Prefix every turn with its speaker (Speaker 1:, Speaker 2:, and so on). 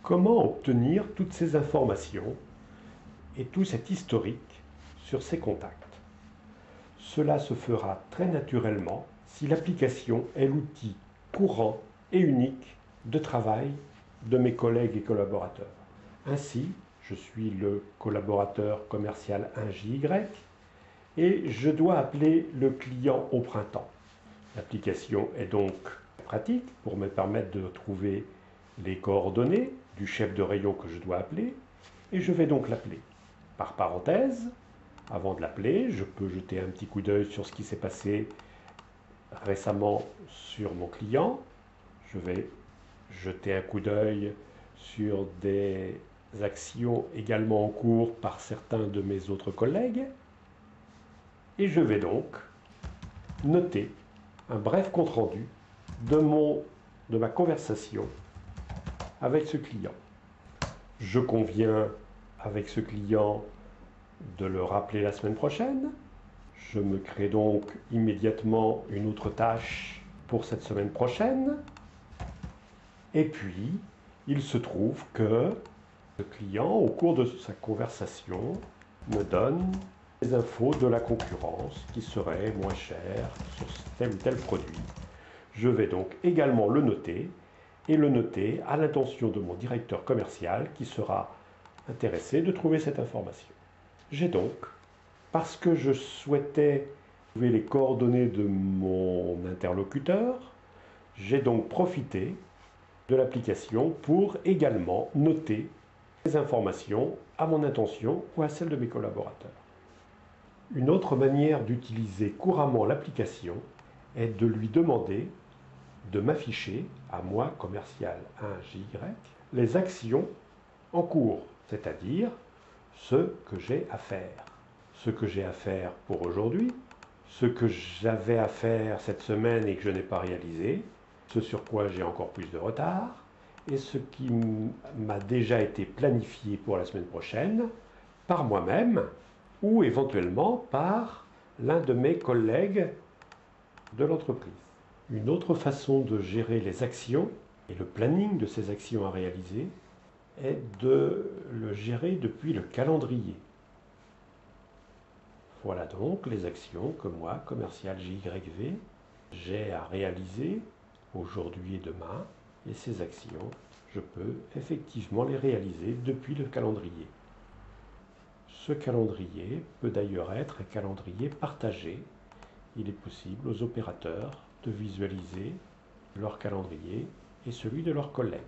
Speaker 1: Comment obtenir toutes ces informations et tout cet historique sur ces contacts? Cela se fera très naturellement si l'application est l'outil courant et unique de travail de mes collègues et collaborateurs. Ainsi, je suis le collaborateur commercial 1JY et je dois appeler le client au printemps. L'application est donc pratique pour me permettre de trouver les coordonnées du chef de rayon que je dois appeler et je vais donc l'appeler. Par parenthèse, avant de l'appeler, je peux jeter un petit coup d'œil sur ce qui s'est passé récemment sur mon client. Je vais jeter un coup d'œil sur des actions également en cours par certains de mes autres collègues. Et je vais donc noter un bref compte-rendu de ma conversation avec ce client. Je conviens avec ce client de le rappeler la semaine prochaine. Je me crée donc immédiatement une autre tâche pour cette semaine prochaine. Et puis, il se trouve que le client, au cours de sa conversation, me donne des infos de la concurrence qui serait moins chère sur tel ou tel produit. Je vais donc également le noter et le noter à l'intention de mon directeur commercial qui sera intéressé de trouver cette information. J'ai donc, parce que je souhaitais trouver les coordonnées de mon interlocuteur, j'ai donc profité de l'application pour également noter les informations à mon intention ou à celle de mes collaborateurs. Une autre manière d'utiliser couramment l'application est de lui demander de m'afficher, à moi, commercial 1JY, les actions en cours, c'est-à-dire ce que j'ai à faire. Ce que j'ai à faire pour aujourd'hui, ce que j'avais à faire cette semaine et que je n'ai pas réalisé, ce sur quoi j'ai encore plus de retard, et ce qui m'a déjà été planifié pour la semaine prochaine, par moi-même, ou éventuellement par l'un de mes collègues de l'entreprise. Une autre façon de gérer les actions et le planning de ces actions à réaliser est de le gérer depuis le calendrier. Voilà donc les actions que moi, commercial JYV, j'ai à réaliser aujourd'hui et demain, et ces actions, je peux effectivement les réaliser depuis le calendrier. Ce calendrier peut d'ailleurs être un calendrier partagé. Il est possible aux opérateurs de visualiser leur calendrier et celui de leurs collègues.